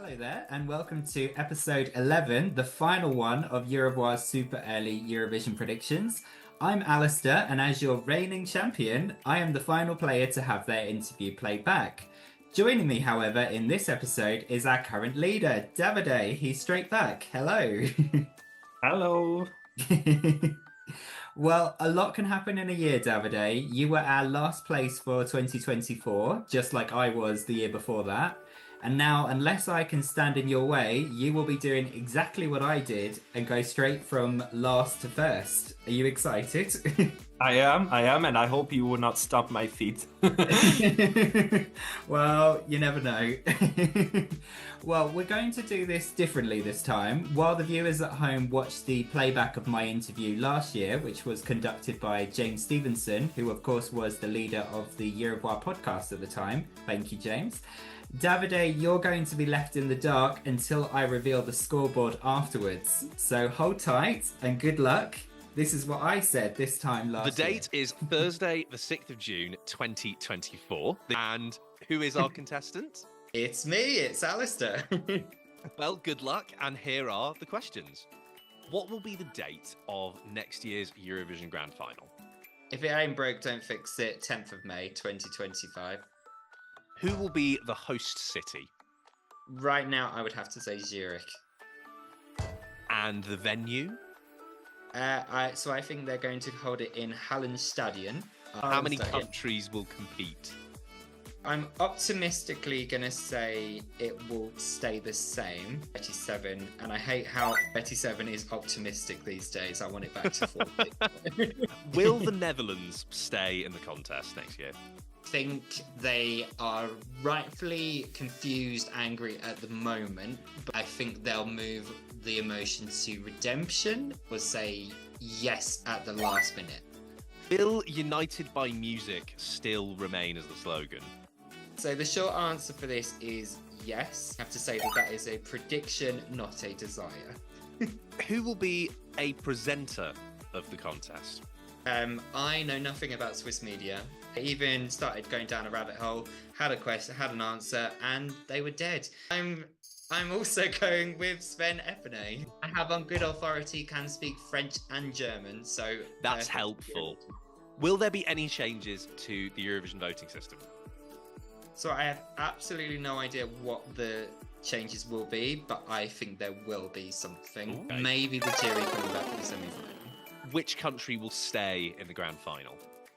Hello there, and welcome to episode 11, the final one of Eurovoix super early Eurovision predictions. I'm Alistair, and as your reigning champion, I am the final player to have their interview played back. Joining me, however, in this episode is our current leader, Davide. He's straight back. Hello. Hello. Well, a lot can happen in a year, Davide. You were our last place for 2024, just like I was the year before that. And now, unless I can stand in your way, you will be doing exactly what I did and go straight from last to first. Are you excited? I am, and I hope you will not stop my feet. Well, you never know. Well, we're going to do this differently this time. While the viewers at home watch the playback of my interview last year, which was conducted by James Stevenson, who of course was the leader of the Eurovoix podcast at the time. Thank you, James. Davide, you're going to be left in the dark until I reveal the scoreboard afterwards. So hold tight and good luck. This is what I said this time last year. The date is Thursday, the 6th of June, 2024. And who is our contestant? It's me, it's Alistair. Well, good luck, and here are the questions. What will be the date of next year's Eurovision Grand Final? If it ain't broke, don't fix it. 10th of May, 2025. Who will be the host city? Right now, I would have to say Zurich. And the venue? So I think they're going to hold it in Hallenstadion. How many countries will compete? I'm optimistically going to say it will stay the same, 37, and I hate how 37 is optimistic these days. I want it back to 40. Will the Netherlands stay in the contest next year? I think they are rightfully confused, angry at the moment, but I think they'll move the emotion to redemption or say yes at the last minute. Will United by Music still remain as the slogan? So the short answer for this is yes. I have to say that is a prediction, not a desire. Who will be a presenter of the contest? I know nothing about Swiss media. I even started going down a rabbit hole, had a question, had an answer, and they were dead. I'm also going with Sven Epinay. I have on good authority can speak French and German, so that's helpful. Will there be any changes to the Eurovision voting system? So I have absolutely no idea what the changes will be, but I think there will be something. Okay. Maybe the jury coming back for the semi-final. Which country will stay in the grand final?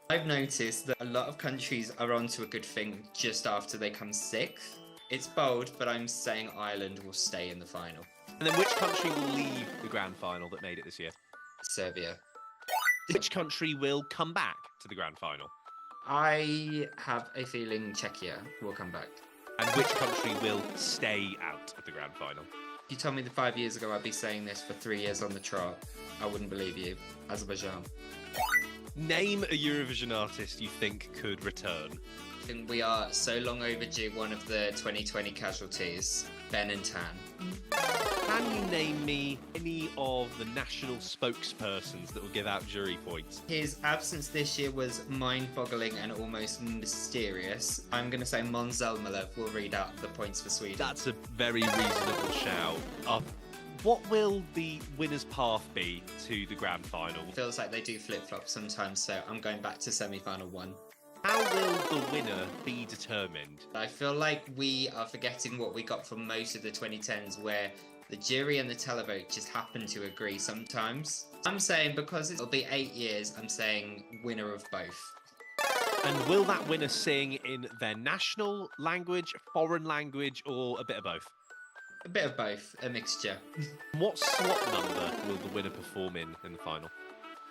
I've noticed that a lot of countries are onto a good thing just after they come sixth. It's bold, but I'm saying Ireland will stay in the final. And then which country will leave the grand final that made it this year? Serbia. Which country will come back to the grand final? I have a feeling Czechia will come back. And which country will stay out of the grand final? If you told me that 5 years ago I'd be saying this for 3 years on the trot, I wouldn't believe you. Azerbaijan. Name a Eurovision artist you think could return. I think we are so long overdue one of the 2020 casualties, Ben and Tan. Can you name me any of the national spokespersons that will give out jury points? His absence this year was mind-boggling and almost mysterious. I'm going to say Måns Zelmerlöw will read out the points for Sweden. That's a very reasonable shout. What will the winner's path be to the grand final? It feels like they do flip-flop sometimes, so I'm going back to semi-final 1. How will the winner be determined? I feel like we are forgetting what we got from most of the 2010s, where the jury and the televote just happen to agree sometimes. I'm saying because it'll be 8 years, I'm saying winner of both. And will that winner sing in their national language, foreign language, or a bit of both? A bit of both, a mixture. What slot number will the winner perform in the final?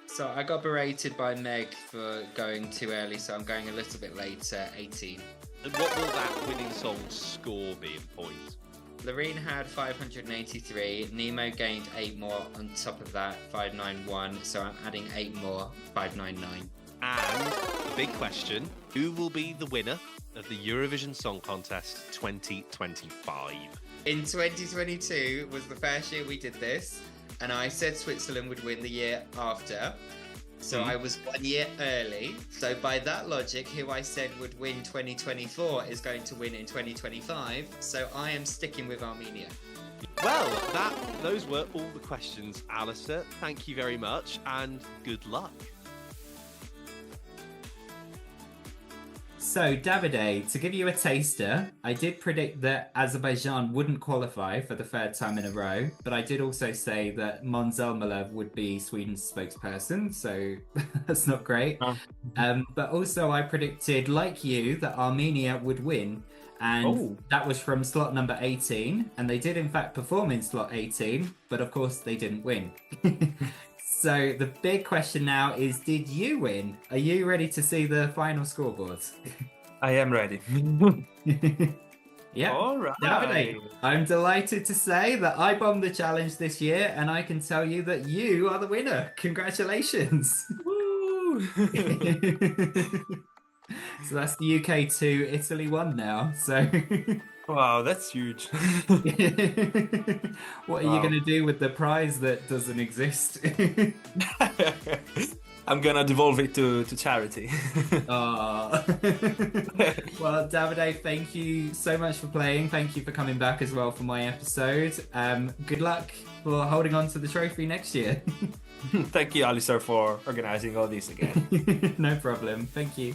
So I got berated by Meg for going too early, so I'm going a little bit later, 18. And what will that winning song score be in points? Loreen had 583, Nemo gained 8 more on top of that, 591, so I'm adding 8 more, 599. And the big question, who will be the winner of the Eurovision Song Contest 2025? In 2022 was the first year we did this, and I said Switzerland would win the year after. So I was 1 year early. So by that logic, who I said would win 2024 is going to win in 2025. So I am sticking with Armenia. Well, those were all the questions, Alistair. Thank you very much and good luck. So, Davide, to give you a taster, I did predict that Azerbaijan wouldn't qualify for the third time in a row, but I did also say that Måns Zelmerlöw would be Sweden's spokesperson, so that's not great. But also I predicted, like you, that Armenia would win, and that was from slot number 18, and they did in fact perform in slot 18, but of course they didn't win. So the big question now is, did you win? Are you ready to see the final scoreboard? I am ready. Yeah. All right. Davide, I'm delighted to say that I bombed the challenge this year, and I can tell you that you are the winner. Congratulations. Woo! So that's the UK 2, Italy 1 now. So Wow, that's huge. what are you going to do with the prize that doesn't exist? I'm gonna devolve it to charity. Well, Davide, thank you so much for playing. Thank you for coming back as well for my episode. Good luck for holding on to the trophy next year. Thank you, Alistair, for organizing all this again. No problem. Thank you.